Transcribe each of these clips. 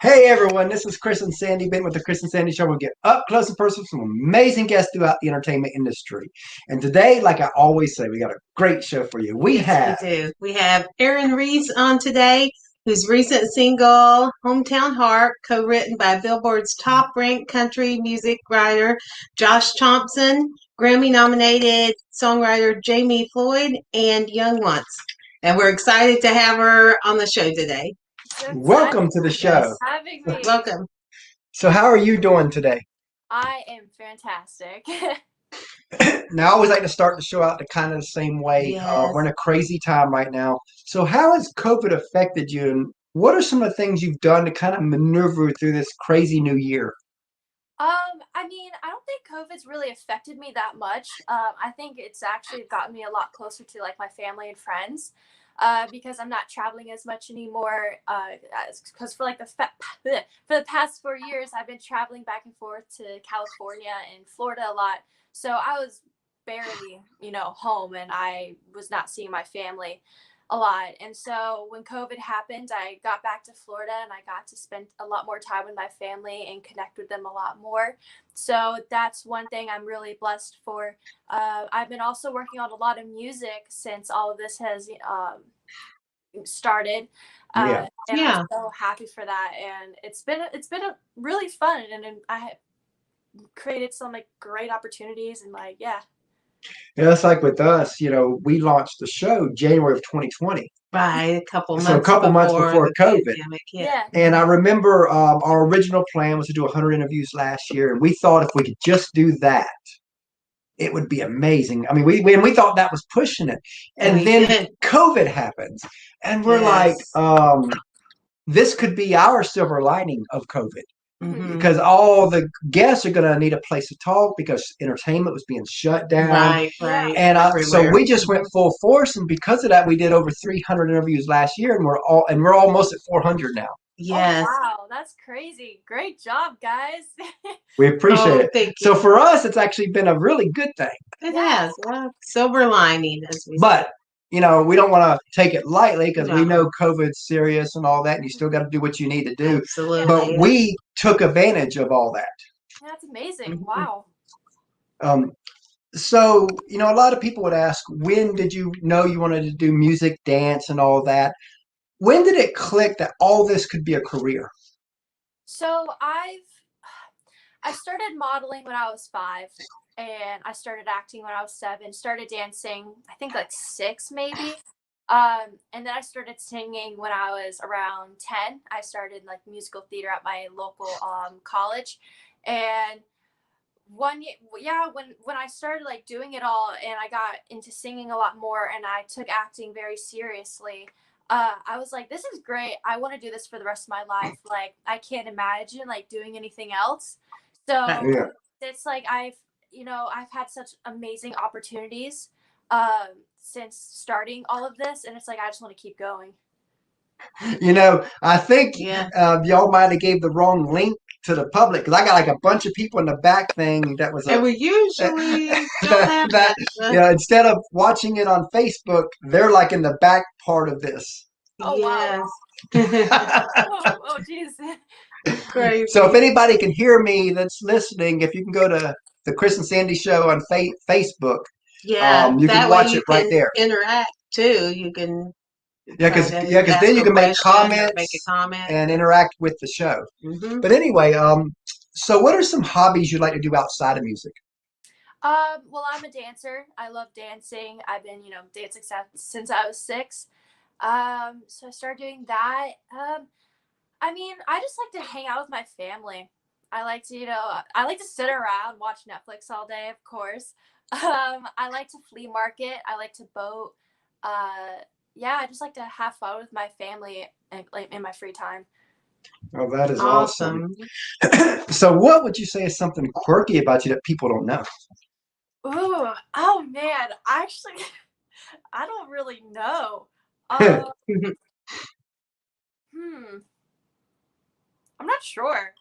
Hey everyone, this is Chris and Sandy Bent with the Chris and Sandy Show. We'll get up close and personal with some amazing guests throughout the entertainment industry. And today, like I always say, we got a great show for you. Yes, we do. We have Erin Reese on today, whose recent single, Hometown Heart, co-written by Billboard's top-ranked country music writer, Josh Thompson, Grammy-nominated songwriter Jamie Floyd, and Young Ones. And we're excited to have her on the show today. So Welcome to the excited show. for having me. Welcome. So, how are you doing today? I am fantastic. Now, I always like to start the show out the kind of the same way. Yes. We're in a crazy time right now. So, how has COVID affected you, and what are some of the things you've done to kind of maneuver through this crazy new year? I don't think COVID's really affected me that much. I think it's actually gotten me a lot closer to like my family and friends. Because I'm not traveling as much anymore. Because for like for the past 4 years, I've been traveling back and forth to California and Florida a lot. So I was barely, home, and I was not seeing my family a lot. And so when COVID happened, I got back to Florida and I got to spend a lot more time with my family and connect with them a lot more. So that's one thing I'm really blessed for. I've been also working on a lot of music since all of this has started. Yeah. And Yeah. I'm so happy for that. And it's been a really fun, and I have created some like great opportunities, and like, yeah. It's like with us, we launched the show January of 2020. Right, a couple So, a months couple months before the COVID. pandemic hit. Yeah. And I remember our original plan was to do 100 interviews last year, and we thought if we could just do that, it would be amazing. I mean, we thought that was pushing it, And and we then did. COVID happens, and we're Yes. like, this could be our silver lining of COVID Mhm. because all the guests are going to need a place to talk because entertainment was being shut down. Right, Yeah. right. And so Everywhere. we just went full force, and because of that, we did over 300 interviews last year, and we're almost at 400 now. Yes. Oh, wow, that's crazy. Great job, guys. We appreciate Oh, it. thank So you. for us, it's actually been a really good thing. It Yeah. has. Well, silver lining, as we say. But we don't want to take it lightly because we No. know COVID's serious and all that, and you still got to do what you need to do. Absolutely. But we took advantage of all that. That's amazing. Mhm. Wow. Um, so a lot of people would ask, when did you know you wanted to do music, dance, and all that? When did it click that all this could be a career? So I started modeling when I was 5, and I started acting when I was 7, started dancing, I think like 6 maybe. And then I started singing when I was around 10. I started like musical theater at my local college. And one year, yeah, when I started like doing it all, and I got into singing a lot more, and I took acting very seriously, I was like, this is great. I want to do this for the rest of my life. Like, I can't imagine like doing anything else. So Yeah. it's like I've had such amazing opportunities since starting all of this, and it's like I just want to keep going. I think Yeah. y'all might have gave the wrong link to the public because I got like a bunch of people in the back thing that was And we usually don't have that that. instead of watching it on Facebook, they're like in the back part of this. Oh, wow. Yes. Oh, geez. Crazy. So if anybody can hear me that's listening, if you can go to the Chris and Sandy Show on Facebook, Yeah, you can that way watch you it right can there. interact too. You can Yeah, try because to ask then you a can make question or make a comments comment. and interact with the show. Hmm. But anyway, so what are some hobbies you'd like to do outside of music? Well, I'm a dancer. I love dancing. I've been, dancing since I was 6. So I started doing that. I just like to hang out with my family. I like to sit around, watch Netflix all day, of course. I like to flea market. I like to boat. Yeah, I just like to have fun with my family and like in my free time. Oh, that is awesome. Awesome. So what would you say is something quirky about you that people don't know? Ooh, oh man, actually, I don't really know. Uh, hmm, I'm not sure.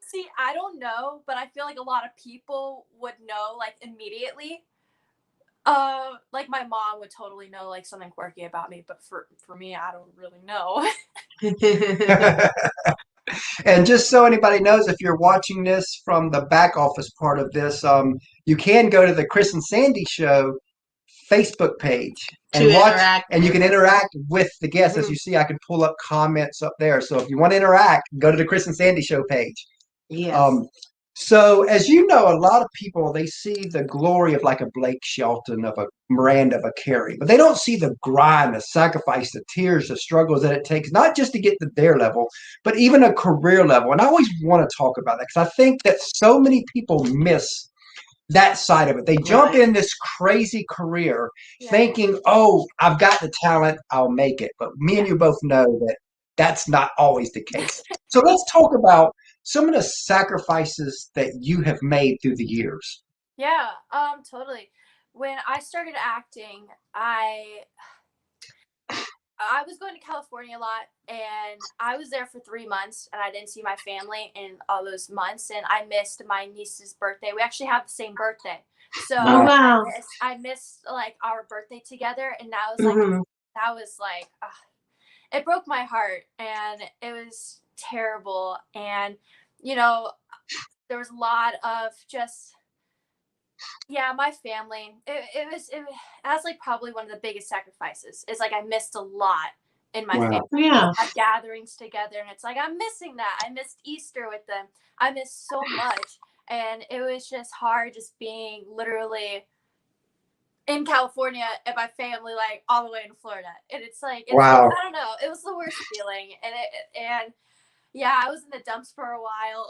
See, I don't know, but I feel like a lot of people would know like immediately. Like my mom would totally know like something quirky about me, but for me, I don't really know. And just so anybody knows, if you're watching this from the back office part of this, you can go to the Chris and Sandy Show Facebook page To and watch, interact and you with can us. interact with the guests. As Mhm. you see, I can pull up comments up there. So if you want to interact, go to the Chris and Sandy Show page. Yes. So as you know, a lot of people, they see the glory of like a Blake Shelton, of a Miranda, of a Carey, but they don't see the grind, the sacrifice, the tears, the struggles that it takes, not just to get to their level, but even a career level. And I always want to talk about that because I think that so many people miss that side of it. They jump Right. in this crazy career Yeah. thinking, oh, I've got the talent, I'll make it. But me and you both know that that's not always the case. So let's talk about some of the sacrifices that you have made through the years. Yeah, totally. When I started acting, I was going to California a lot, and I was there for 3 months, and I didn't see my family in all those months, and I missed my niece's birthday. We actually have the same birthday, so Oh, wow. I missed like our birthday together, and that was like Mhm. it broke my heart, and it was terrible, and you know there was a lot of just my family. That's like probably one of the biggest sacrifices. It's like I missed a lot in my family. Wow. Yeah. Had gatherings together, and it's like I'm missing that. I missed Easter with them. I missed so much, and it was just hard, just being literally in California and my family like all the way in Florida. And it's like Wow. I don't know. It was the worst feeling, and yeah, I was in the dumps for a while.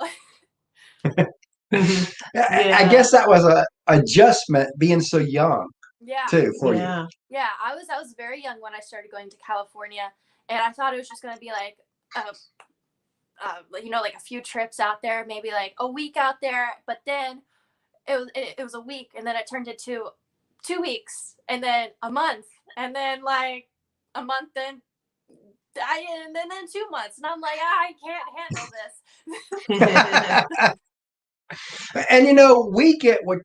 I guess that was a adjustment being so young Yeah. too for you. Yeah. Yeah, I was very young when I started going to California, and I thought it was just going to be like like a few trips out there, maybe like a week out there, but then it was a week, and then it turned into 2 weeks, and then a month, and then like a month, and then 2 months, and I'm like, I can't handle this. And we get what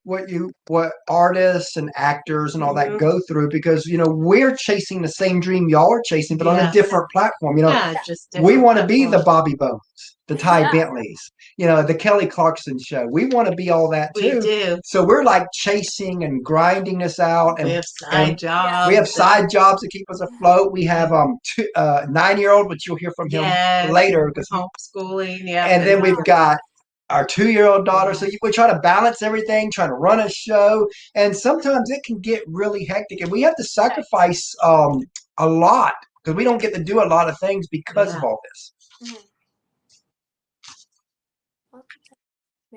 artists and actors and all that Mhm. go through because we're chasing the same dream y'all are chasing, but on a Yeah. different platform. Yeah, just We different want to be the platforms. Bobby Bones, the Ty Yeah. Bentleys, the Kelly Clarkson show. We want to be all that We too. do. So we're like chasing and grinding this out, We and have side jobs. we have side jobs to keep us afloat. We have 9-year-old, which you'll hear from him Yes. later, Homeschooling. Yeah. and then we've got our 2-year-old daughter. So we try to balance everything, trying to run a show, and sometimes it can get really hectic, and we have to sacrifice a lot because we don't get to do a lot of things because of all this.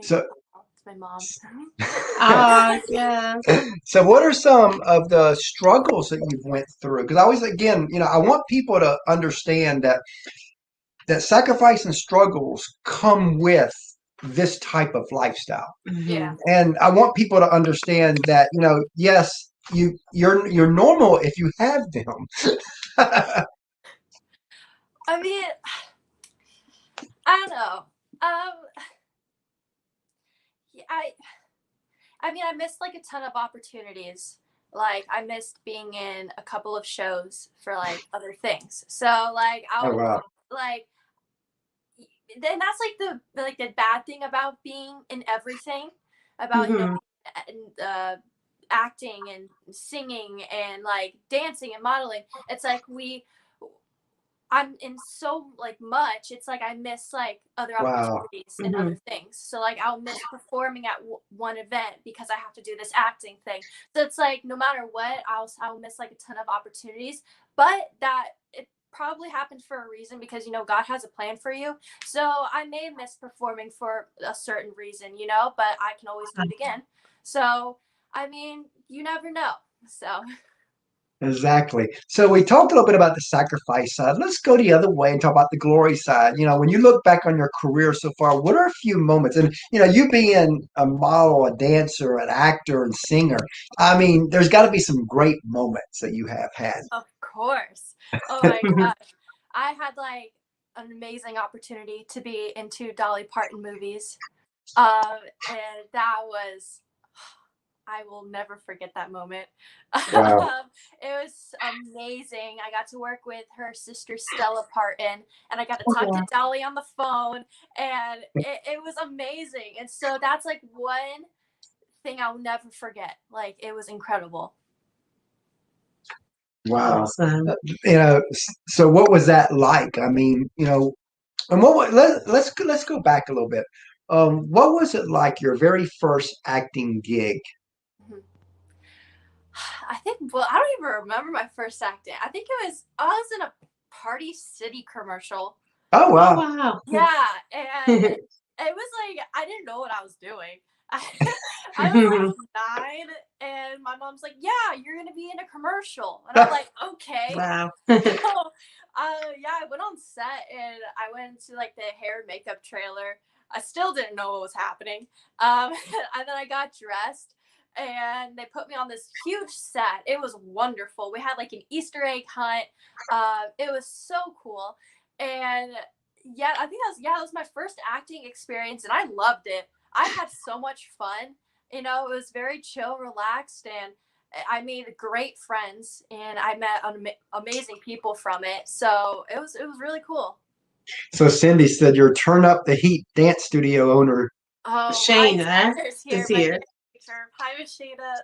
So, it's my mom. Yeah. so what are some of the struggles that you've went through? Because I always, again, I want people to understand that sacrifice and struggles come with this type of lifestyle. Yeah. And I want people to understand that, yes, you're normal if you have them. I mean, I don't know. I mean, I missed like a ton of opportunities. Like I missed being in a couple of shows for like other things. So like Oh wow. like then that's like the bad thing about being in everything, about acting and singing and like dancing and modeling. It's like I'm in so like much. It's like I miss like other Wow. opportunities and other things. So like I'll miss performing at one event because I have to do this acting thing. So it's like no matter what, I'll miss like a ton of opportunities. But that it probably happened for a reason because God has a plan for you. So I may miss performing for a certain reason, but I can always do it again. So I mean, you never know. So. Exactly. So we talked a little bit about the sacrifice side. Let's go the other way and talk about the glory side. When you look back on your career so far, what are a few moments? And you being a model, a dancer, an actor, and singer, I mean, there's got to be some great moments that you have had. Of course. Oh my gosh. I had like an amazing opportunity to be in 2 Dolly Parton movies. And that was I will never forget that moment. Wow. It was amazing. I got to work with her sister Stella Parton, and I got to Oh, talk yeah. to Dolly on the phone, and it was amazing. And so that's like one thing I'll never forget. Like, it was incredible. Wow. Awesome. So what was that like? I mean, and let's go back a little bit. What was it like your very first acting gig? Mhm. I think, well, I don't even remember my first acting. I think I was in a Party City commercial. Oh Oh, wow. wow. Yeah, and it was like I didn't know what I was doing. I was like 9, and my mom's like, "Yeah, you're gonna be in a commercial," and I'm like, "Okay." Wow. So, yeah, I went on set and I went to like the hair and makeup trailer. I still didn't know what was happening, and then I got dressed. And they put me on this huge set. It was wonderful. We had like an Easter egg hunt. It was so cool. And yeah, I think that was my first acting experience, and I loved it. I had so much fun. It was very chill, relaxed, and I made great friends, and I met amazing people from it. So it was really cool. So Cindy said you're Turn Up the Heat dance studio owner. Oh, my Shayna sister's is here. My here. picture. Hi, Miss Shayna.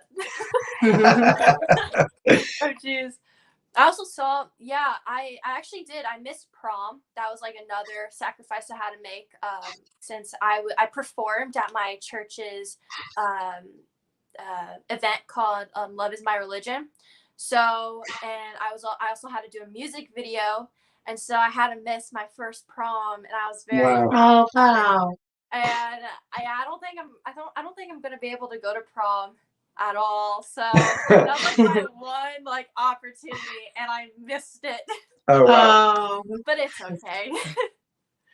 Oh, jeez. I also saw, yeah, I actually did. I missed prom. That was like another sacrifice I had to make, since I performed at my church's um, event called Love Is My Religion. So, and I also had to do a music video, and so I had to miss my first prom, and I was very Wow. Oh, sad. wow. And I don't think I'm gonna be able to go to prom at all. So that was like my one like opportunity, and I missed it. Oh wow. Oh. But it's okay.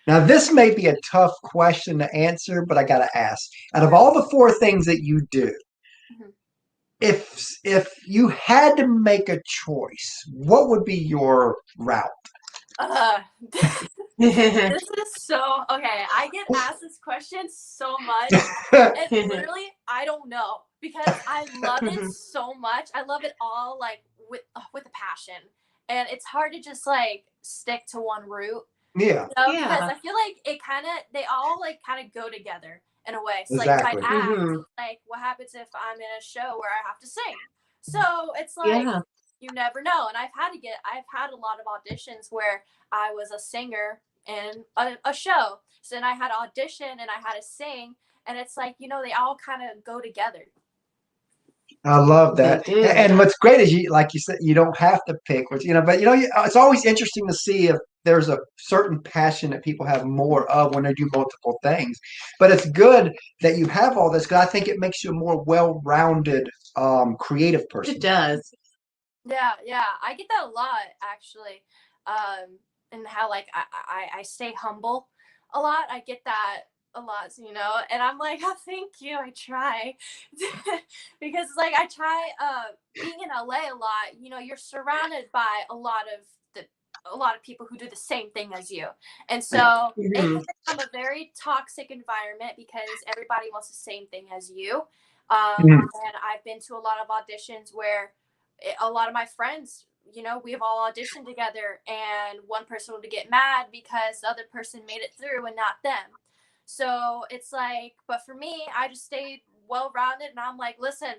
Now this may be a tough question to answer, but I gotta ask. Out of all the four things that you do, Mhm. if you had to make a choice, what would be your route? Uh, this is so okay. I get asked this question so much, and literally, I don't know because I love it so much. I love it all like with a passion, and it's hard to just like stick to one route. Yeah, Because Yeah. I feel like they all like kind of go together in a way. So like if I exactly. act, Mhm. like what happens if I'm in a show where I have to sing? So it's like Yeah. you never know. And I've had a lot of auditions where I was a singer in a show. So then I had to audition and I had to sing, and it's like, they all kind of go together. I love They that. do. And what's great is you, like you said, you don't have to pick, which, but it's always interesting to see if there's a certain passion that people have more of when they do multiple things. But it's good that you have all this because I think it makes you a more well-rounded, creative person. It does. Yeah, yeah, I get that a lot actually, and how like I stay humble a lot. I get that a lot, and I'm like, oh, thank you. I try because it's like I try being in LA a lot. You're surrounded by a lot of people who do the same thing as you, and so it Mhm. can become a very toxic environment because everybody wants the same thing as you. Mhm. And I've been to a lot of auditions where a lot of my friends, we've all auditioned together, and one person would get mad because the other person made it through and not them. So it's like, but for me, I just stayed well rounded, and I'm like, listen,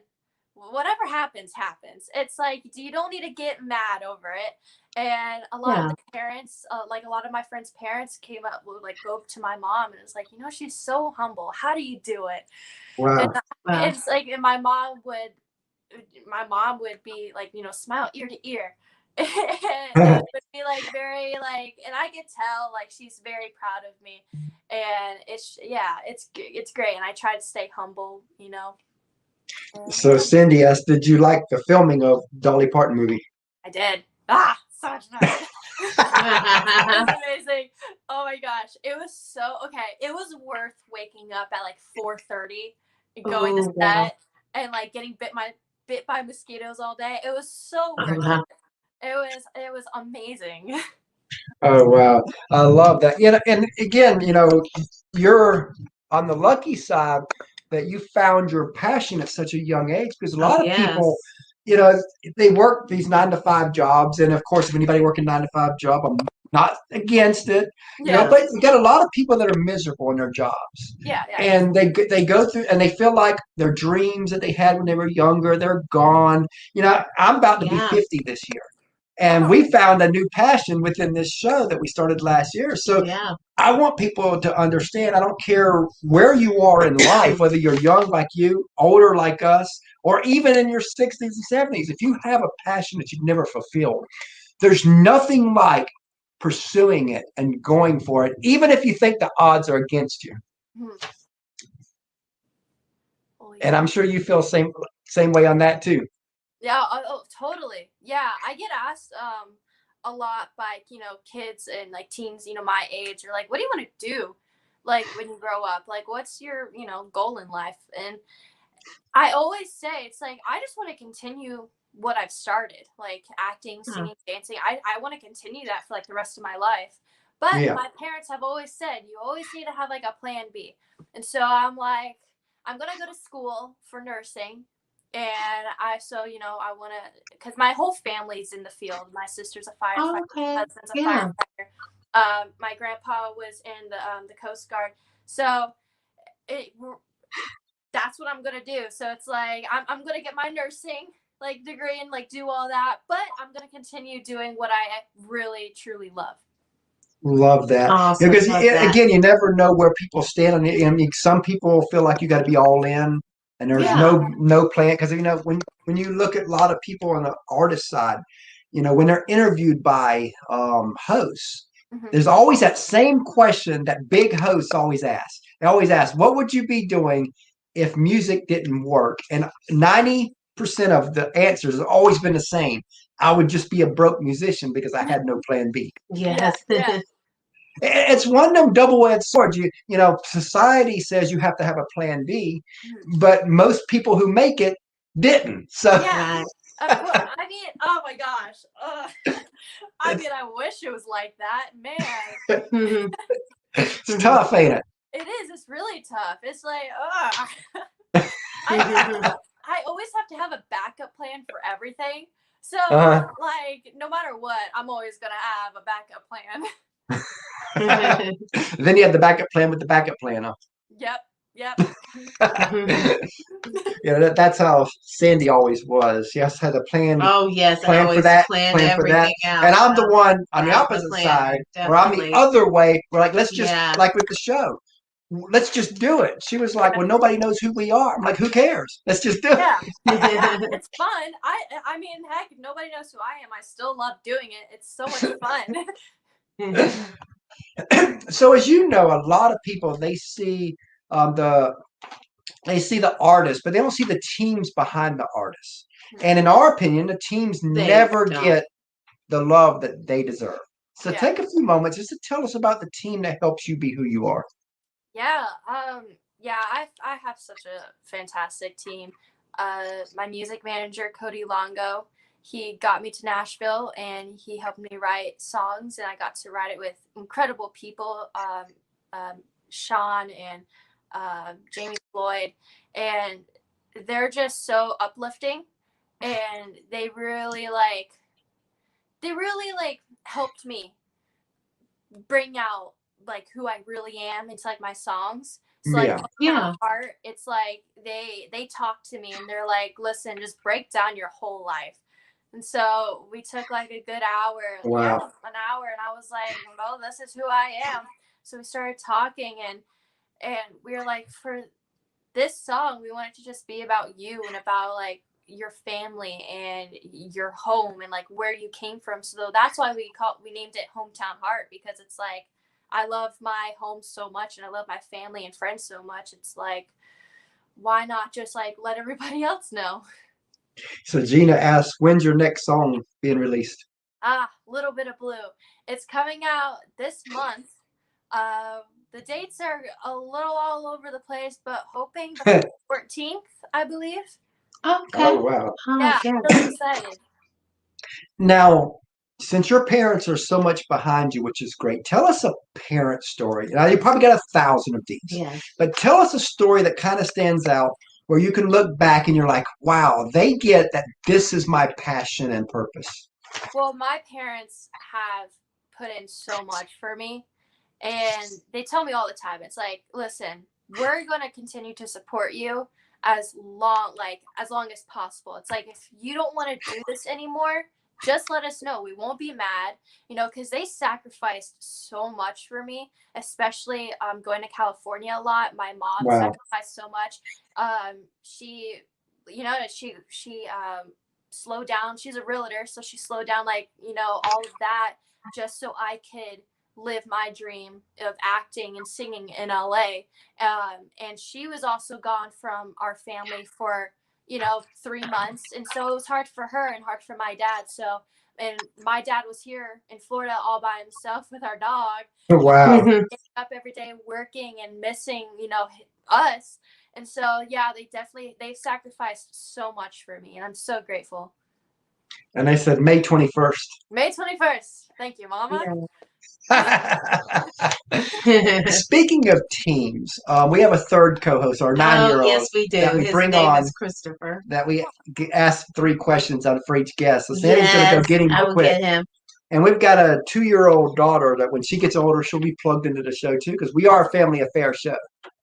whatever happens, happens. It's like, you don't need to get mad over it. And a lot of Yeah. the parents, like a lot of my friends' parents came up, would like go up to my mom, and it was like, she's so humble. How do you do it? And Wow. Wow. it's like, and my mom would be like, smile ear to ear. And it would be like very like, and I could tell like she's very proud of me, and it's great, and I try to stay humble. And So yeah, Cindy asked, did you like the filming of Dolly Parton movie? I did. So much fun. It was amazing. Oh my gosh, it was so okay. It was worth waking up at like 4:30 and going to Oh, wow. set and like getting bit by mosquitoes all day. It was so Oh, worth wow. it. It was amazing. Oh wow, I love that. And again, you're on the lucky side that you found your passion at such a young age, because a lot of Yes. people, they work these 9-to-5 jobs. And of course, if anybody working 9-to-5 job, I'm not against it, Yeah. but you got a lot of people that are miserable in their jobs. Yeah. And they go through and they feel like their dreams that they had when they were younger, they're gone. I'm about to be 50 this year. And we found a new passion within this show that we started last year. So I want people to understand, I don't care where you are in life, whether you're young like you, older like us, or even in your 60s and 70s. If you have a passion that you've never fulfilled, there's nothing like pursuing it and going for it, even if you think the odds are against you. And I'm sure you feel same way on that too. Yeah, totally. Yeah, I get asked a lot by, kids and like teens, my age, or like, what do you want to do? Like when you grow up, like, what's your, goal in life? And I always say, it's like, I just want to continue what I've started, like acting, singing, dancing. I want to continue that for like the rest of my life. But my parents have always said, you always need to have like a plan B. And so I'm like, I'm going to go to school for nursing. And I want to, because my whole family's in the field. My sister's a firefighter, my husband's a firefighter. My grandpa was in the Coast Guard. So that's what I'm going to do. So it's like, I'm going to get my nursing like degree and like do all that, but I'm going to continue doing what I really, truly love. Love that. Awesome. Because Love that. again, you never know where people stand on it. I mean, some people feel like you got to be all in, and there's no plan. Because when you look at a lot of people on the artist side, when they're interviewed by hosts, there's always that same question that big hosts always ask. They always ask, "What would you be doing if music didn't work?" And 90% of the answers have always been the same. I would just be a broke musician because I had no plan B. Yes. It's one of them double-edged swords. Society says you have to have a plan B, but most people who make it didn't. So I mean, oh my gosh. I mean, I wish it was like that, man. It's tough, ain't it? It is. It's really tough. It's like, I always have to have a backup plan for everything. So, like, no matter what, I'm always going to have a backup plan. Then you have the backup plan with the backup plan. Huh? Yep. That's how Sandy always was. She has had a plan. Oh yes, plan for that, plan for that. Out. And I'm the one on the opposite side, or I'm the other way. We're like, let's just like with the show. Let's just do it. She was like, well, nobody knows who we are. I'm like, who cares? Let's just do it. It's fun. I mean, heck, if nobody knows who I am, I still love doing it. It's so much fun. So as you know, a lot of people, they see the artist, but they don't see the teams behind the artists. And in our opinion, the teams never get the love that they deserve. So take a few moments just to tell us about the team that helps you be who you are. I have such a fantastic team. My music manager, Cody Longo, he got me to Nashville and he helped me write songs, and I got to write it with incredible people, Sean and Jamie Floyd, and they're just so uplifting, and they really helped me bring out like who I really am into like my songs. So like heart, it's like they talk to me and they're like, listen, just break down your whole life. And so we took like a good hour, an hour, and I was like, well, this is who I am. So we started talking, and we were like, for this song, we want it to just be about you and about like your family and your home and like where you came from. So that's why we named it Hometown Heart, because it's like, I love my home so much and I love my family and friends so much. It's like, why not just like let everybody else know? So Gina asks, when's your next song being released? Little Bit of Blue. It's coming out this month. The dates are a little all over the place, but hoping the 14th, I believe. Okay. Oh, wow. Yeah, I'm really excited. Now, since your parents are so much behind you, which is great, tell us a parent story. Now, you probably got 1,000 of these, but tell us a story that kind of stands out where you can look back and you're like, wow, they get that this is my passion and purpose. Well, my parents have put in so much for me, and they tell me all the time, it's like, listen, we're going to continue to support you as long as possible. It's like, if you don't want to do this anymore, just let us know. We won't be mad, because they sacrificed so much for me, especially going to California a lot. My mom sacrificed so much. She slowed down. She's a realtor, so she slowed down all of that just so I could live my dream of acting and singing in LA. And she was also gone from our family for 3 months, and so it was hard for her and hard for my dad. So, and my dad was here in Florida all by himself with our dog. Wow. Up every day working and missing us. And so they've sacrificed so much for me, and I'm so grateful. And they said May 21st. May 21st. Thank you, Mama. Speaking of teams, we have a third co-host, our 9-year-old. Yes, we do. That we His bring name on, is Christopher. That we ask 3 questions out for each guest. So Sandy's going to go get him I will quick. get him. And we've got a 2-year-old daughter that when she gets older, she'll be plugged into the show too, because we are a family affair show.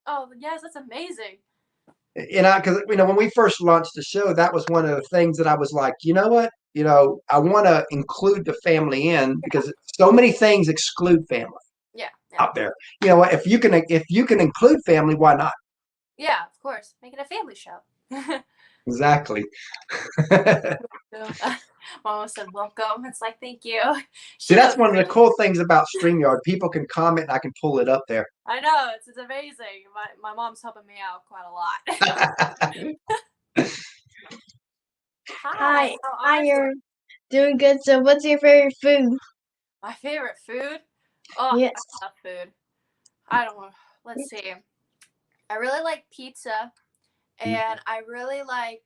Oh, yes, that's amazing. Because when we first launched the show, that was one of the things that I was like, you know what? I want to include the family in, because so many things exclude family. Out there. You know what? If you can include family, why not? Yeah, of course. Make it a family show. Exactly. Mama said welcome. It's like, thank you. See, that's one of the cool things about StreamYard. People can comment and I can pull it up there. I know. It's amazing. My mom's helping me out quite a lot. Hi, you're doing good. So what's your favorite food? My favorite food? Oh, yes. I love food. I don't know. Let's see. I really like pizza, and I really like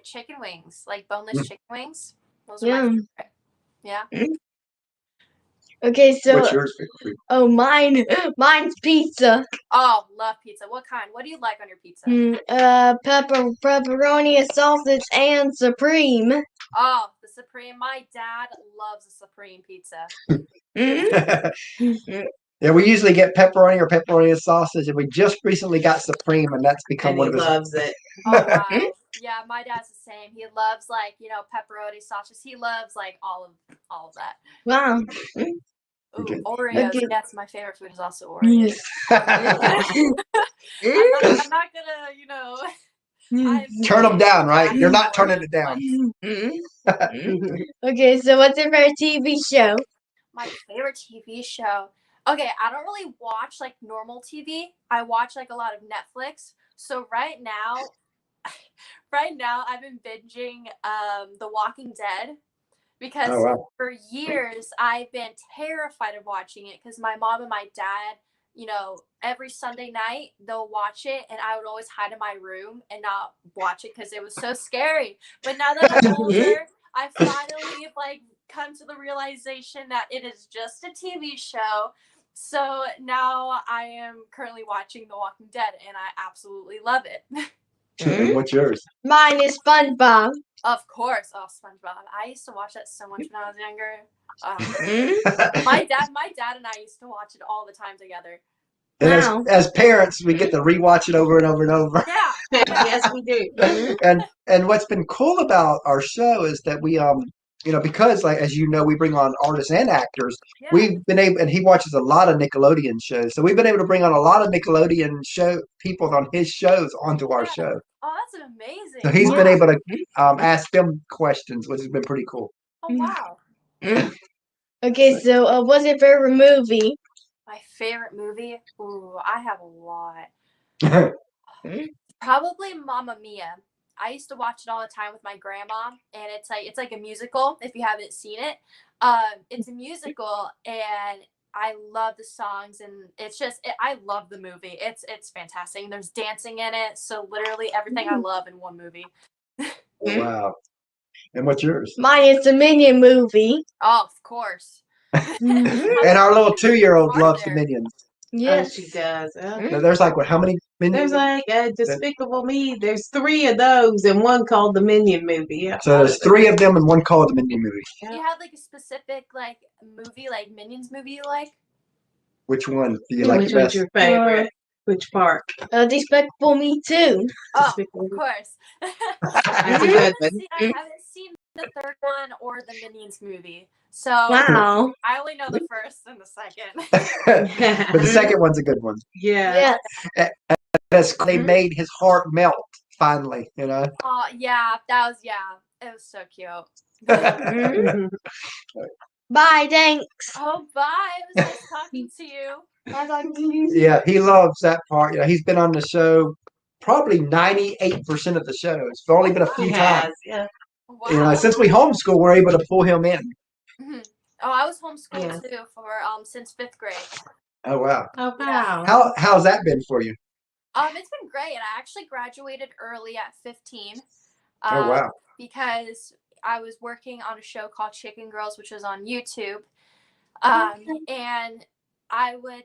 chicken wings, like boneless chicken wings. Those are my favorite. Yeah. Okay, so what's yours favorite food? Oh, mine's pizza. Oh, love pizza. What kind? What do you like on your pizza? Pepperoni, sausage, and supreme. Oh, the supreme. My dad loves the supreme pizza. Yeah, we usually get pepperoni or pepperoni and sausage, and we just recently got supreme, and that's become one of his. Loves it. Oh, wow. Yeah, my dad's the same. He loves pepperoni, sausages. He loves all of that. Wow. Ooh, Okay. Oreos. Okay. Yes, my favorite food is also Oreos. I'm not gonna, turn them down, right? You're not turning it down. Okay, so what's your favorite TV show? My favorite TV show. Okay, I don't really watch normal TV. I watch a lot of Netflix. So right now I've been binging The Walking Dead, because for years I've been terrified of watching it, because my mom and my dad, every Sunday night they'll watch it, and I would always hide in my room and not watch it because it was so scary. But now that I'm older, I finally come to the realization that it is just a TV show. So now I am currently watching The Walking Dead, and I absolutely love it. What's yours? Mine is SpongeBob. Of course. Oh, SpongeBob. I used to watch that so much when I was younger. My dad and I used to watch it all the time together. And as parents, we get to rewatch it over and over and over. Yeah. Yes, we do. And what's been cool about our show is that we because as we bring on artists and actors. Yeah. We've been able, and he watches a lot of Nickelodeon shows, so we've been able to bring on a lot of Nickelodeon people on his shows onto our show. Oh, that's amazing! So he's been able to ask them questions, which has been pretty cool. Oh, wow! Okay, so what's your favorite movie? My favorite movie? Ooh, I have a lot. Probably Mamma Mia. I used to watch it all the time with my grandma, and it's like a musical. If you haven't seen it, it's a musical, and I love the songs, and I love the movie. It's fantastic. And there's dancing in it, so literally everything I love in one movie. Wow! And what's yours? Mine is the Minion movie. Oh, of course. And our little 2-year-old Are loves the there? Minions. Yes. Oh, she does. There's like, what, how many Minions? There's like Despicable Me. There's 3 of those and one called the Minion movie. Yeah. So there's 3 of them and one called the Minion movie. Do you have like a specific like movie, like Minions movie you like? Which one do you like Which the one's best? your favorite? Which part? Despicable Me too. Oh, Despicable of Me. course. That's a good one. I haven't seen the 3rd one or the Minions movie. So Wow. I only know the 1st and the 2nd. But the second one's a good one. Yeah. Yes. They made his heart melt finally, you know. Oh yeah, it was so cute. Bye. Thanks. Oh, bye. It was nice talking to you. Yeah, he loves that part. You know, he's been on the show probably 98% of the shows. It's only been a few He times. has, yeah. Wow. You know, since we homeschool, we're able to pull him in. Mhm. Oh, I was homeschooled Yeah. too for since 5th grade. Oh wow. Oh, wow. How's that been for you? It's been great. I actually graduated early at 15. Oh wow. Because I was working on a show called Chicken Girls, which was on YouTube. And I would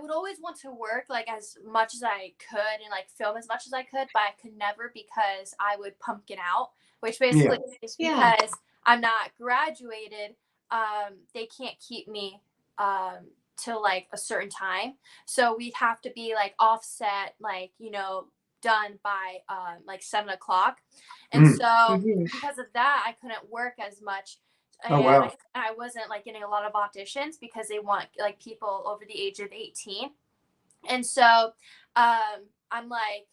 always want to work like as much as I could and like film as much as I could, but I could never because I would pumpkin out, which basically is because I'm not graduated. They can't keep me till like a certain time, so we'd have to be like offset, like, you know, done by like 7 o'clock, and so because of that I couldn't work as much, and I wasn't like getting a lot of auditions because they want like people over the age of 18. And so I'm like,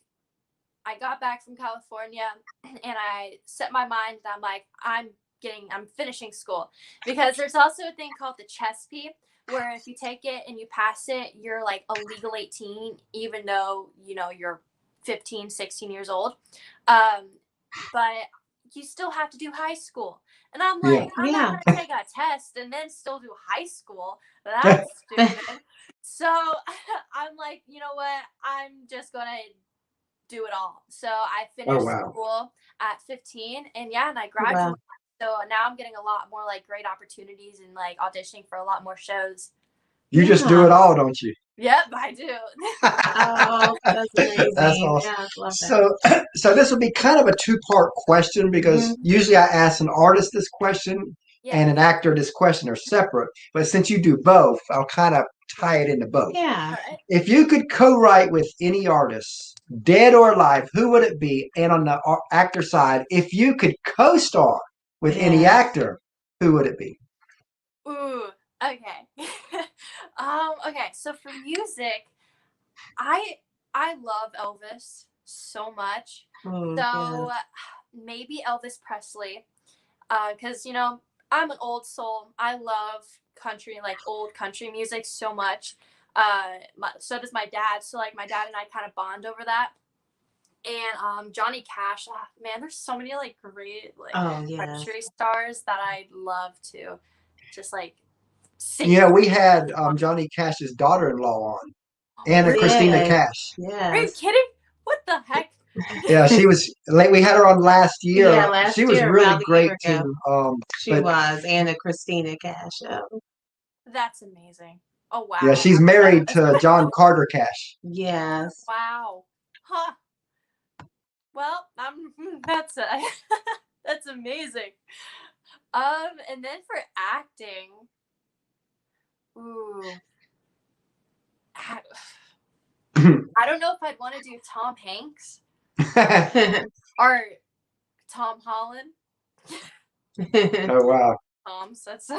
I got back from California and I set my mind that I'm like, I'm finishing school, because there's also a thing called the CST, where if you take it and you pass it, you're like a legal 18, even though, you know, you're 15, 16 years old. But you still have to do high school. And I'm like, I'm not going to take a test and then still do high school. That's stupid. So I'm like, you know what? I'm just going to do it all. So I finished school at 15, and and I graduated. Wow. So now I'm getting a lot more like great opportunities and like auditioning for a lot more shows. You just do it all, don't you? Yep, I do. Oh, that's amazing. That's awesome. Yeah, I love that. So this will be kind of a 2-part question, because usually I ask an artist this question and an actor this question are separate. But since you do both, I'll kind of tie it into both. Yeah. Right. If you could co-write with any artist, dead or alive, who would it be? And on the actor side, if you could co-star with any actor, who would it be? Ooh, okay. Okay, so for music, I love Elvis so much. So maybe Elvis Presley, because, you know, I'm an old soul. I love country, like old country music so much. So does my dad. So like my dad and I kind of bond over that. And Johnny Cash, man, there's so many like great like country stars that I'd love to just like sing. Yeah, we had Johnny Cash's daughter-in-law on, Anna Christina Cash. Yeah. Are you kidding? What the heck? Yeah, she was late. We had her on last year. Yeah, she was really great too. She was Anna Christina Cash. That's amazing. Oh wow. Yeah, she's married to John Carter Cash. Yes. Wow. Huh. Well, that's that's amazing. And then for acting, ooh, I don't know if I'd want to do Tom Hanks or Tom Holland. Oh wow. Tom's, that's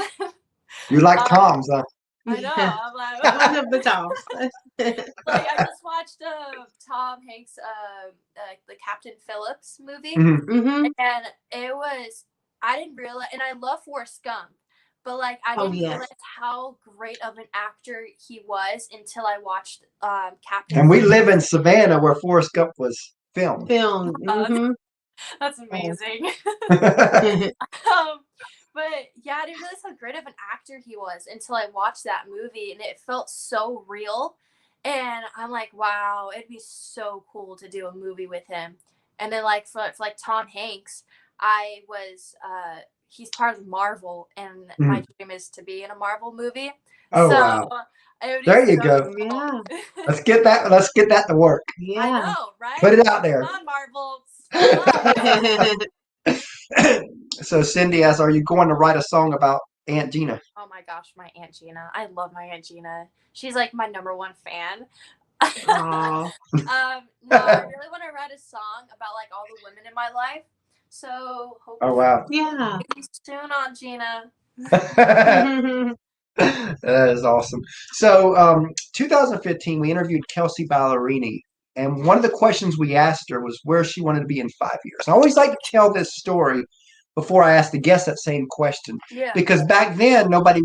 You like Toms, huh? I know. I'm like, one of the Toms. Like I just watched Tom Hanks the Captain Phillips movie, and it was, I didn't realize, and I love Forrest Gump, but like I didn't realize how great of an actor he was until I watched Captain. And we live in Savannah, where Forrest Gump was filmed. That's amazing. But yeah, I didn't realize how great of an actor he was until I watched that movie, and it felt so real. And I'm like, wow, it'd be so cool to do a movie with him. And then like for like Tom Hanks, I was he's part of Marvel, and my dream is to be in a Marvel movie. Oh, So wow. it would be There you so go. cool. Yeah. Let's get that to work. I Yeah. know, right? Put it out there. Come on, Marvel. Step up. So Cindy asks, are you going to write a song about Aunt Gina? Oh my gosh, my Aunt Gina. I love my Aunt Gina. She's like my #1 fan. Aw. No, I really want to write a song about like all the women in my life. So Oh, hopefully wow. Yeah. soon, Aunt Gina. That is awesome. So, 2015, we interviewed Kelsea Ballerini, and one of the questions we asked her was where she wanted to be in 5 years. I always like to tell this story before I ask the guest that same question, Yeah. because back then nobody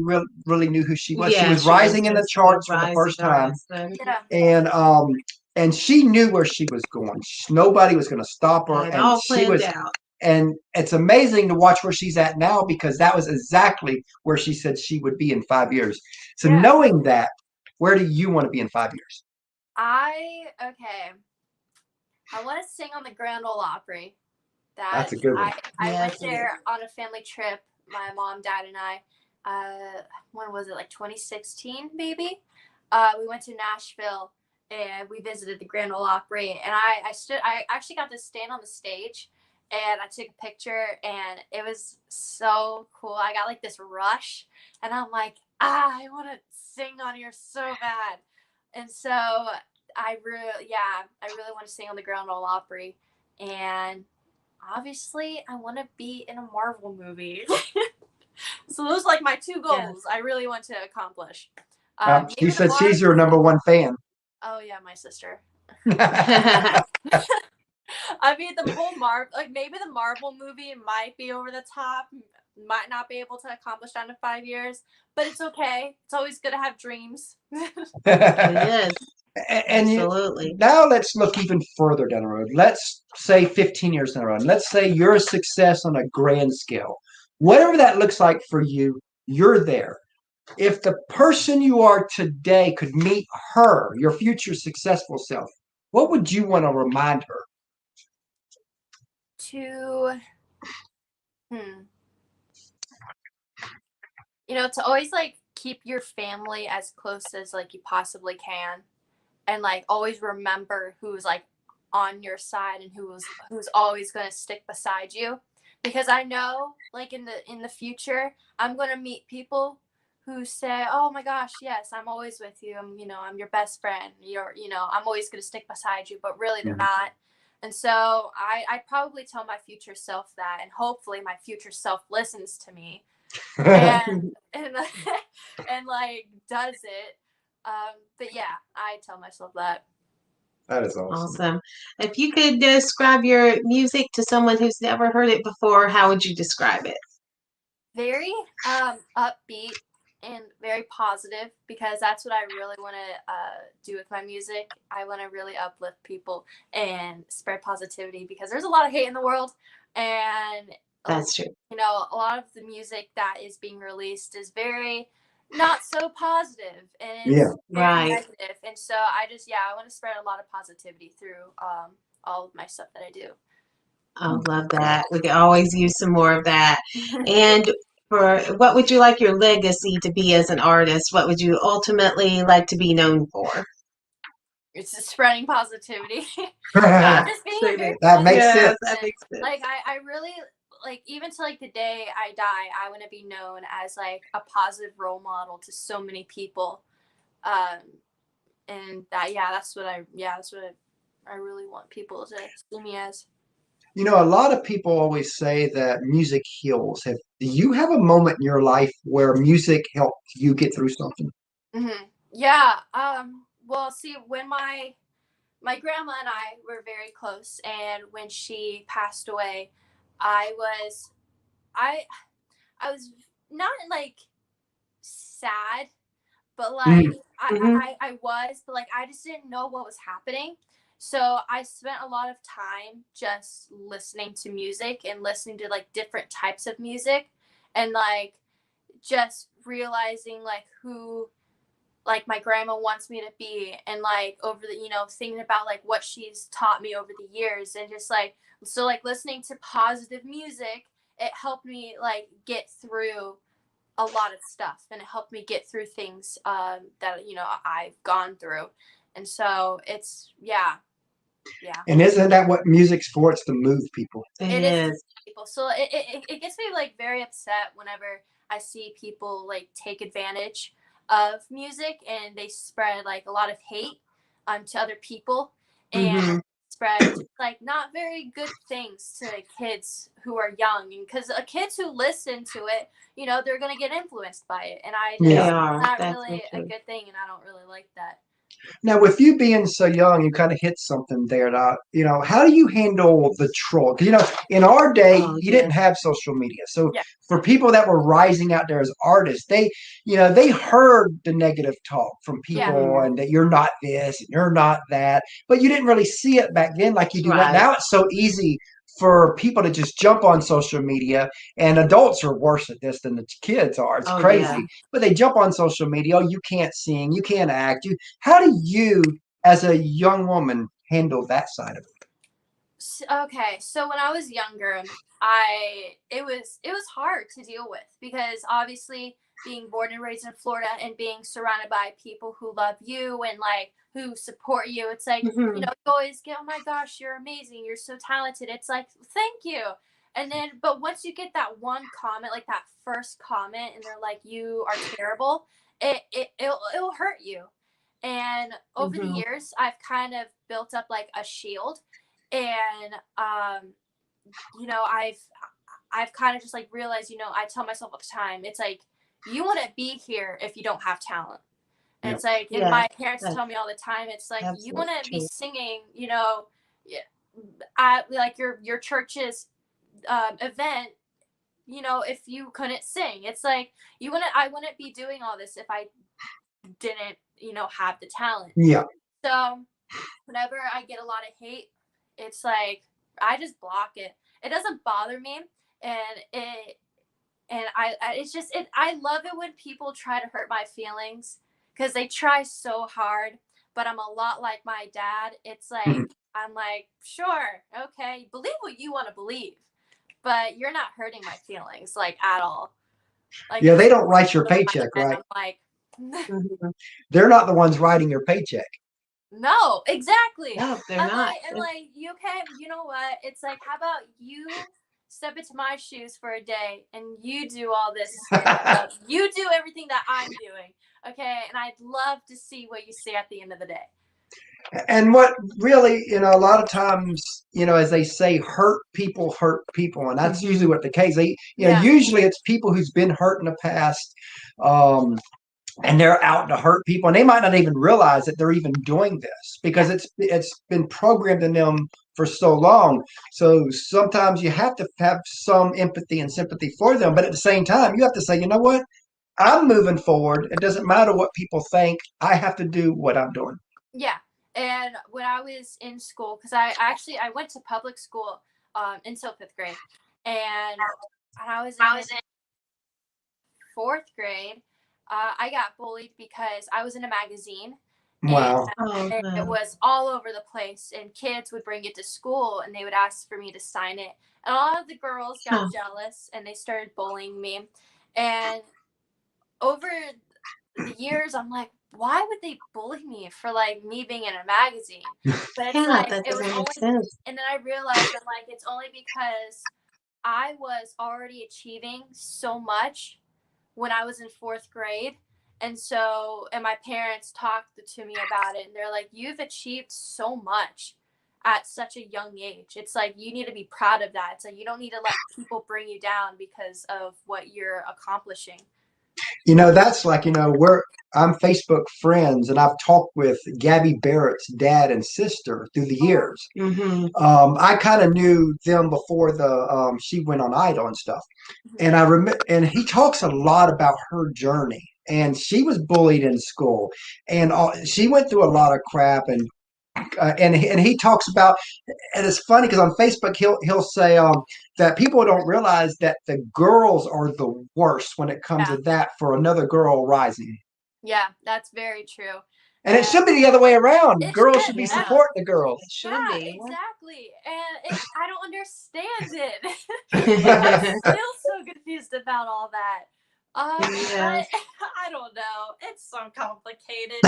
really knew who she was. She Yeah, was rising in the just charts for the rising first time, artist. Yeah. and she knew where she was going. Nobody was going to stop her, It and all she planned was. out. And it's amazing to watch where she's at now because that was exactly where she said she would be in 5 years. So Yeah. knowing that, where do you want to be in 5 years? Okay. I want to sing on the Grand Ole Opry. That's a good one. I Yes, went it there on a family trip. My mom, dad, and I. When was it? Like 2016, maybe. We went to Nashville and we visited the Grand Ole Opry. And I actually got to stand on the stage, and I took a picture, and it was so cool. I got like this rush, and I'm like, I want to sing on here so bad. And so I really want to sing on the Grand Ole Opry, and obviously I want to be in a Marvel movie. So those are like my two goals I really want to accomplish. She said she's your #1 fan. Oh yeah, my sister. Yeah. I mean, the whole maybe the Marvel movie might be over the top, might not be able to accomplish that in 5 years, but it's okay. It's always good to have dreams. It is. And Absolutely. now let's look even further down the road. Let's say 15 years down the road. Let's say you're a success on a grand scale. Whatever that looks like for you, you're there. If the person you are today could meet her, your future successful self, what would you want to remind her? To to always like keep your family as close as like you possibly can, and like always remember who's like on your side and who's always going to stick beside you, because I know like in the future I'm going to meet people who say, oh my gosh, yes, I'm always with you, I'm your best friend, I'm always going to stick beside you, but really they're not. And so I'd probably tell my future self that, and hopefully my future self listens to me and and like does it. But yeah, I tell myself that. That is awesome. Awesome. If you could describe your music to someone who's never heard it before, how would you describe it? Very upbeat and very positive, because that's what I really want to do with my music. I want to really uplift people and spread positivity, because there's a lot of hate in the world, and That's true. a lot of the music that is being released is very not so positive, and it's very negative. And so I want to spread a lot of positivity through all of my stuff that I do. I love that. We can always use some more of that. And what would you like your legacy to be as an artist? What would you ultimately like to be known for? It's just spreading positivity. Just being that makes sense. That makes sense. Like I really like, even to like the day I die, I want to be known as like a positive role model to so many people. And that's what I really want people to see me as. A lot of people always say that music heals. Do you have a moment in your life where music helped you get through something? Mm-hmm. Yeah. Well, see, when my grandma and I were very close, and when she passed away, I was not like sad, but like I was, but like I just didn't know what was happening. So I spent a lot of time just listening to music and listening to like different types of music, and like just realizing like who like my grandma wants me to be, and like over the, thinking about like what she's taught me over the years, and just like, so like listening to positive music, it helped me like get through a lot of stuff, and it helped me get through things that I've gone through. And so it's yeah. And isn't that what music's for? It's to move people. It is people. So it gets me like very upset whenever I see people like take advantage of music, and they spread like a lot of hate to other people, and spread just, like not very good things to kids who are young, and because kids who listen to it, they're gonna get influenced by it, and I just not really a good thing, and I don't really like that. Now, with you being so young, you kind of hit something there. How do you handle the troll? Because, in our day, you didn't have social media. So for people that were rising out there as artists, they heard the negative talk from people and that you're not this and you're not that. But you didn't really see it back then like you do right now. It's so easy for people to just jump on social media, and adults are worse at this than the kids are. It's crazy. But they jump on social media. Oh, you can't sing, you can't act. How do you, as a young woman, handle that side of it? Okay, so when I was younger, it was hard to deal with, because obviously being born and raised in Florida and being surrounded by people who love you and like who support you, it's like you always get, oh my gosh, you're amazing, you're so talented. It's like, thank you. And then, but once you get that one comment, like that first comment, and they're like, you are terrible, it'll hurt you. And over the years, I've kind of built up like a shield, and I've kind of just like realized, I tell myself all the time, it's like, you wouldn't be here if you don't have talent. And it's like, and my parents tell me all the time, it's like, you wouldn't be singing, at like your church's event, if you couldn't sing. It's like, I wouldn't be doing all this if I didn't, have the talent. Yeah. So whenever I get a lot of hate, it's like, I just block it. It doesn't bother me. And I love it when people try to hurt my feelings, because they try so hard, but I'm a lot like my dad. It's like, I'm like, sure, okay, believe what you want to believe, but you're not hurting my feelings like at all. Like, they don't write your paycheck, right? I'm like, they're not the ones writing your paycheck. No, exactly. No, they're not. And like, you know what? It's like, how about you step into my shoes for a day and you do all this stuff. You do everything that I'm doing. Okay. And I'd love to see what you say at the end of the day. And what really, a lot of times, as they say, hurt people. And that's usually what the case. Usually it's people who's been hurt in the past. And they're out to hurt people, and they might not even realize that they're even doing this, because it's been programmed in them for so long. So sometimes you have to have some empathy and sympathy for them, but at the same time, you have to say, you know what? I'm moving forward. It doesn't matter what people think. I have to do what I'm doing. Yeah. And when I was in school, because I went to public school until 5th grade, and I was in 4th grade. I got bullied because I was in a magazine. Wow. And it was all over the place, and kids would bring it to school and they would ask for me to sign it. And a lot of the girls got jealous and they started bullying me. And over the years, I'm like, why would they bully me for like me being in a magazine? But it's like, that it was doesn't only, make sense. and then I realized that like, it's only because I was already achieving so much when I was in 4th grade. And my parents talked to me about it, and they're like, you've achieved so much at such a young age. It's like, you need to be proud of that. It's like, you don't need to let people bring you down because of what you're accomplishing. That's like, I'm Facebook friends, and I've talked with Gabby Barrett's dad and sister through the years. I kind of knew them before she went on Idol and stuff. And I remember, and he talks a lot about her journey, and she was bullied in school, and she went through a lot of crap, and he talks about, and it's funny because on Facebook he'll say that people don't realize that the girls are the worst when it comes to that for another girl rising. Yeah, that's very true. And it should be the other way around. It Girls should, should be yeah. supporting the girls. It should Yeah, be. exactly. And I don't understand it. I'm still so confused about all that. Yes. But I don't know. It's so complicated.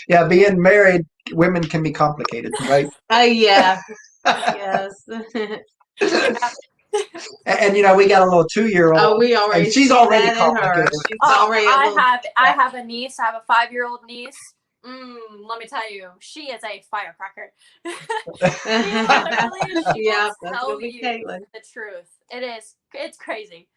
Yeah, being married, women can be complicated, right? Yeah. Yes. And you know, we got a little 2-year-old. Oh, we already. And she's see already that in her. complicated. She's Oh, already. a little- I have a niece. I have a 5-year-old niece. Let me tell you, she is a firecracker. She Yeah, will that's tell gonna be you Caitlin. the truth. It's crazy.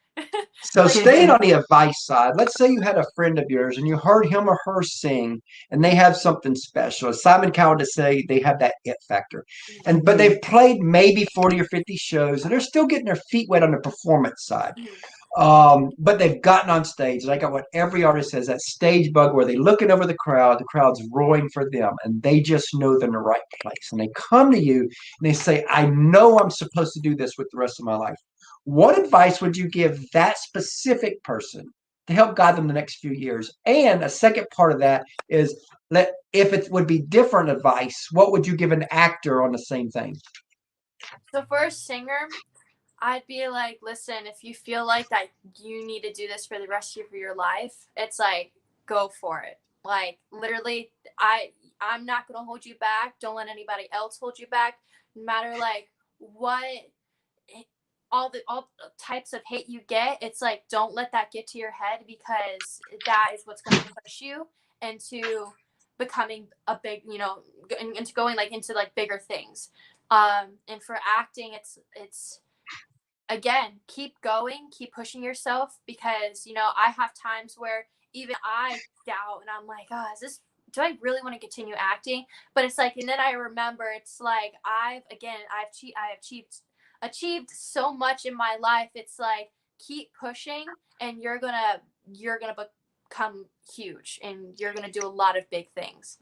So staying on the advice side, let's say you had a friend of yours and you heard him or her sing and they have something special. As Simon Cowell would say, they have that it factor. But they've played maybe 40 or 50 shows and they're still getting their feet wet on the performance side. But they've gotten on stage. They got what every artist says, that stage bug where they're looking over the crowd's roaring for them, and they just know they're in the right place. And they come to you and they say, I know I'm supposed to do this with the rest of my life. What advice would you give that specific person to help guide them the next few years? And a second part of that is, if it would be different advice, what would you give an actor on the same thing? So for a singer, I'd be like, listen, if you feel like that you need to do this for the rest of your life, it's like, go for it. Like, literally, I'm not going to hold you back. Don't let anybody else hold you back. No matter like what, all the types of hate you get, it's like, don't let that get to your head, because that is what's going to push you into becoming a big, into going like into like bigger things. And for acting, it's again, keep going, keep pushing yourself, because I have times where even I doubt and I'm like, do I really want to continue acting? But it's like, and then I remember, it's like, I've achieved so much in my life. It's like, keep pushing, and you're gonna become huge, and you're gonna do a lot of big things.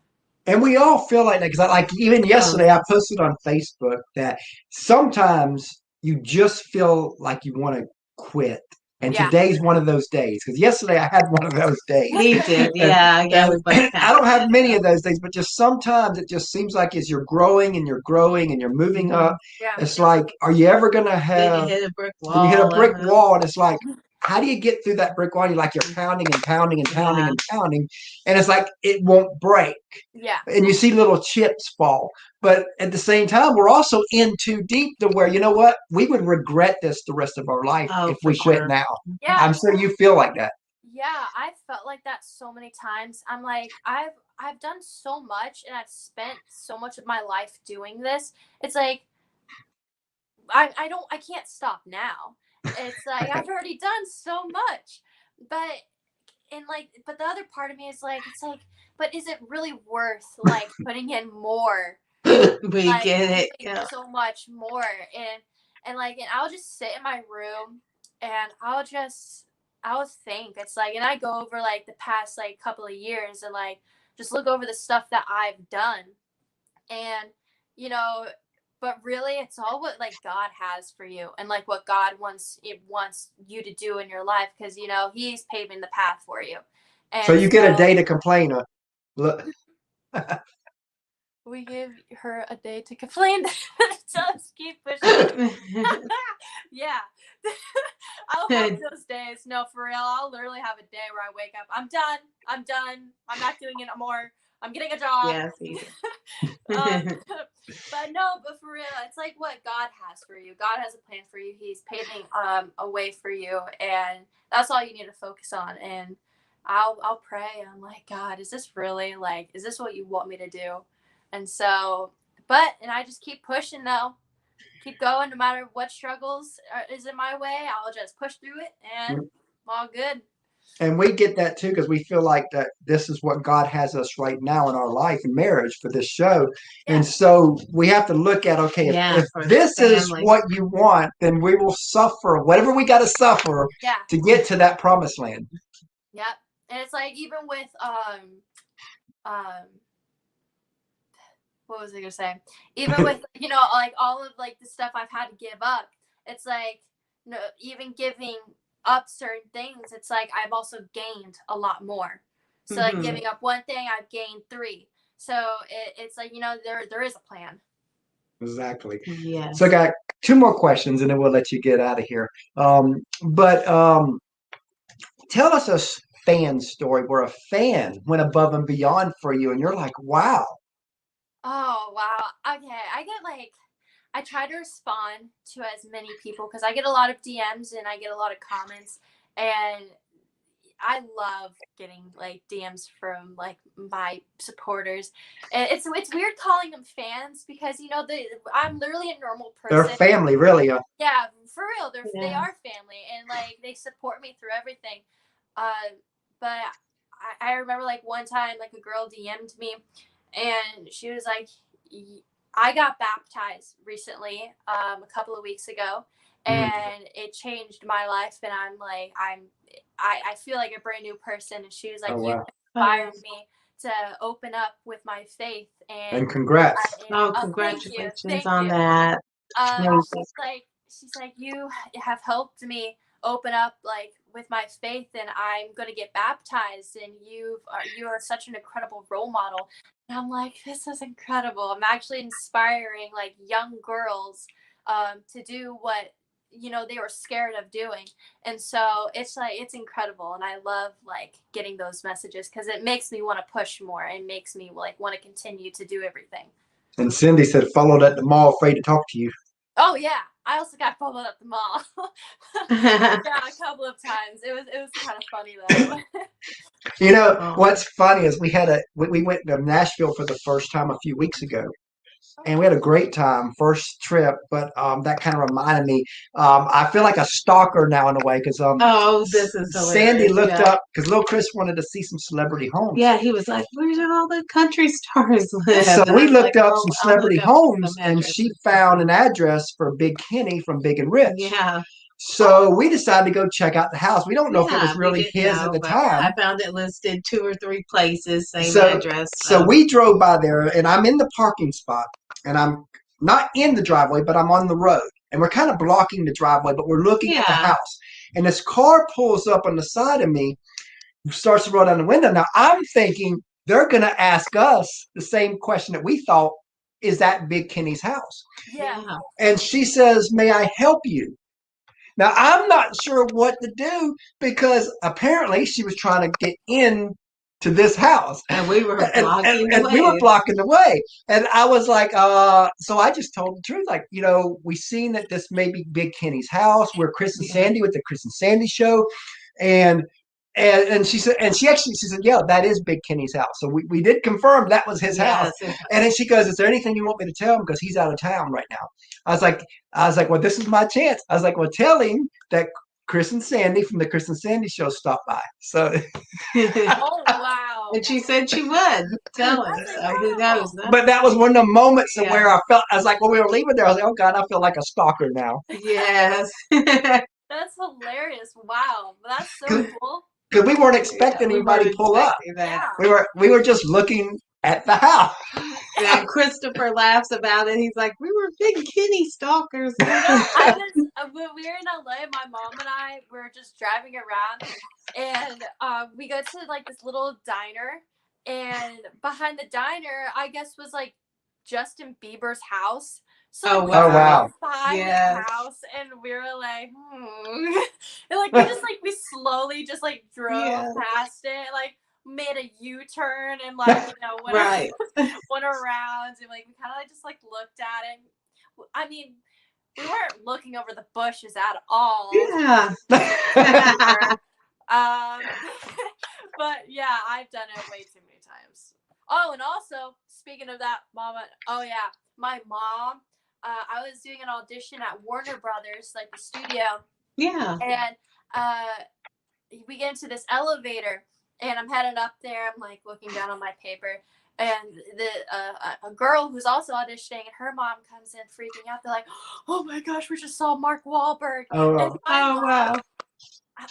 And we all feel like that, because like even yesterday I posted on Facebook that sometimes you just feel like you want to quit. And today's one of those days, because yesterday I had one of those days. He did, yeah. And I don't have many of those days, but just sometimes it just seems like as you're growing and you're growing and you're moving up, it's like, are you ever going to have, you hit a brick wall, you hit a brick wall, and it's like, how do you get through that brick wall? You're pounding and pounding and pounding and pounding, and it's like it won't break. Yeah. And you see little chips fall. But at the same time, we're also in too deep to where, you know what, we would regret this the rest of our life if we quit now. Yeah. I'm sure you feel like that. Yeah, I felt like that so many times. I'm like, I've done so much, and I've spent so much of my life doing this. It's like, I can't stop now. It's like, I've already done so much. But the other part of me is like, it's like, but is it really worth like putting in more? We like, get it. Yeah. So much more. And I'll just sit in my room and I'll think. It's like, and I go over like the past like couple of years and like just look over the stuff that I've done. And but really, it's all what like God has for you, and like what God wants you to do in your life, because He's paving the path for you. And so you get a day to complain. Look. We give her a day to complain. Just keep pushing. Yeah. I'll have those days. No, for real. I'll literally have a day where I wake up. I'm done. I'm not doing it anymore. I'm getting a job. Yes. But for real, it's like what God has for you. God has a plan for you. He's paving a way for you, and that's all you need to focus on. And I'll pray. I'm like, God, is this really is this what you want me to do? And so, and I just keep pushing though. Keep going no matter what struggles is in my way. I'll just push through it, and I'm all good. And we get that too, because we feel like that this is what God has us right now in our life and marriage for this show. Yeah. And so we have to look at, okay, if this is what you want, then we will suffer whatever we got to suffer to get to that promised land. Yep. And it's like, even with what was I gonna say? Even with like all of like the stuff I've had to give up, it's like even giving up certain things, it's like I've also gained a lot more. So like giving up one thing, I've gained 3. So it's like, there is a plan. Exactly. Yes. So I got 2 more questions, and then we'll let you get out of here. But tell us a fan story where a fan went above and beyond for you, and you're like, wow. Oh, wow. Okay. I try to respond to as many people because I get a lot of DMs and I get a lot of comments, and I love getting like DMs from like my supporters. And it's weird calling them fans because I'm literally a normal They're person. family, really. Yeah, for real. They Yeah. are family, and like they support me through everything. But I remember like one time like a girl DM'd me, and she was like, I got baptized recently, a couple of weeks ago, and it changed my life. And I feel like a brand new person. And she was like, Oh, you wow. inspired me to open up with my faith. And congrats. Oh, Thank you. congratulations Thank on you. that. She's like, you have helped me open up like with my faith, and I'm going to get baptized, and you are such an incredible role model. And I'm like, this is incredible. I'm actually inspiring like young girls to do what they were scared of doing. And so it's incredible, and I love like getting those messages because it makes me want to push more and makes me like want to continue to do everything. And Cindy said, followed at the mall, afraid to talk to you. Oh yeah, I also got followed at the mall. Yeah, a couple of times. It was kind of funny though. What's funny is we went to Nashville for the first time a few weeks ago, and we had a great time, first trip. But that kind of reminded me. I feel like a stalker now in a way because this is hilarious. Sandy looked up because little Chris wanted to see some celebrity homes. Yeah, he was like, "Where's all the country stars live?" So And we I'm looked like, up "Oh, some I'll celebrity look up homes, some and she found an address for Big Kenny from Big and Rich. Yeah. So we decided to go check out the house. We don't know if it was really his at the but time. I found it listed 2 or 3 places, same So- address. So we drove by there, and I'm in the parking spot, and I'm not in the driveway, but I'm on the road, and we're kind of blocking the driveway, but we're looking at the house. And this car pulls up on the side of me, starts to roll down the window. Now I'm thinking they're going to ask us the same question that we thought, is that Big Kenny's house? Yeah. And she says, may I help you? Now I'm not sure what to do because apparently she was trying to get in to this house, and we were blocking and we were blocking the way. And I was like, so I just told the truth, like, we seen that this may be Big Kenny's house. We're Chris and Sandy with the Chris and Sandy show, and she said, she said, yeah, that is Big Kenny's house. So we did confirm that was his house. And then she goes, is there anything you want me to tell him because he's out of town right now? I was like, well, this is my chance. I was like, well, tell him that Chris and Sandy from the Chris and Sandy show stopped by. So, oh wow! And she said she would tell him. So who knows? But that was one of the moments where I was like, when we were leaving there, I was like, oh God, I feel like a stalker now. Yes. That's hilarious! Wow, that's so cool. Because we weren't expecting anybody to pull up. Yeah. We were just looking at the house. And Christopher laughs about it. He's like, we were Big Kenny stalkers. When we were in LA, my mom and I were just driving around, and we go to like this little diner, and behind the diner, I guess was like Justin Bieber's house. So we wow! Find the house, and we were like, and like we slowly just like drove past it, like made a U-turn and like went around, and like we kind of just like looked at it. I mean, we weren't looking over the bushes at all. Yeah. But yeah, I've done it way too many times. Oh, and also speaking of that, Mama. Oh yeah, my mom. I was doing an audition at Warner Brothers, like the studio. Yeah. And we get into this elevator, and I'm headed up there. I'm like looking down on my paper, and a girl who's also auditioning, and her mom comes in freaking out. They're like, "Oh my gosh, we just saw Mark Wahlberg!" Oh wow!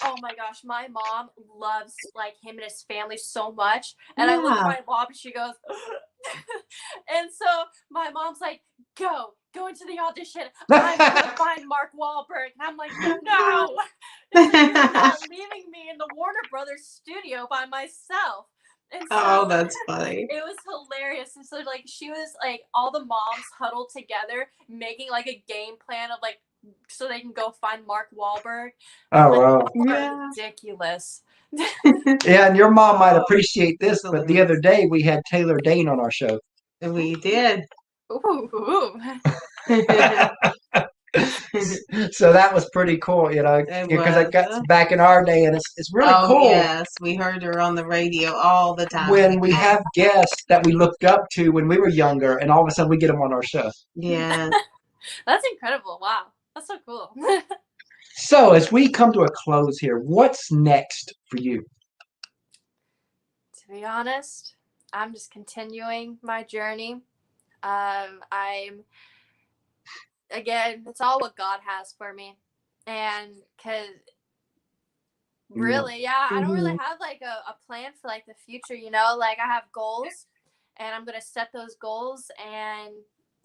Oh my gosh, my mom loves like him and his family so much, and I look at my mom, and she goes, and so my mom's like, "Go, going to the audition. I'm gonna find Mark Wahlberg, and I'm like, no, you're not leaving me in the Warner Brothers studio by myself. And so that's funny. it was hilarious. And so like she was like all the moms huddled together making like a game plan of like so they can go find Mark Wahlberg. Oh, Like, wow. Yeah. ridiculous. Yeah, and your mom might appreciate this, but the other day we had Taylor Dane on our show. We did. Ooh. So that was pretty cool, you know, because it got back in our day, and it's really cool. Yes, we heard her on the radio all the time. When we have guests that we looked up to when we were younger, and all of a sudden we get them on our show. Yeah. That's incredible. Wow. That's so cool. So as we come to a close here, what's next for you? To be honest, I'm just continuing my journey. Again, it's all what God has for me. And because really, I don't really have like a plan for like the future, you know, like I have goals and I'm going to set those goals. And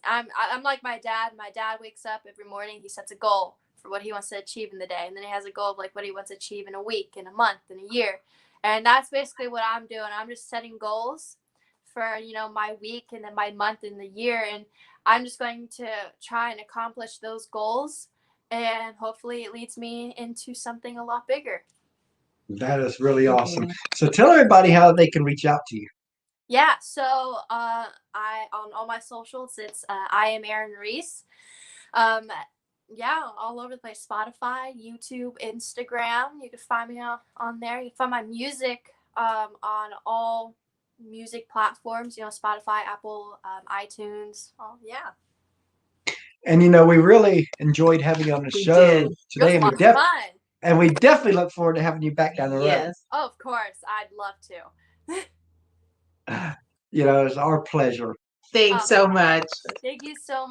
I'm like my dad. My dad wakes up every morning. He sets a goal for what he wants to achieve in the day. And then he has a goal of like what he wants to achieve in a week, in a month, in a year. And that's basically what I'm doing. I'm just setting goals for, you know, my week and then my month and the year. And I'm just going to try and accomplish those goals. And hopefully it leads me into something a lot bigger. That is really awesome. So tell everybody how they can reach out to you. Yeah, so I on all my socials, it's I am Erin Reese. All over the place. Spotify, YouTube, Instagram. You can find me on there. You can find my music on all music platforms, you know, Spotify, Apple, iTunes. Oh, yeah. And, you know, we really enjoyed having you on the show today. And we definitely look forward to having you back down the road. Yes. Oh, of course. I'd love to. You know, it's our pleasure. Thanks so much. Thank you so much.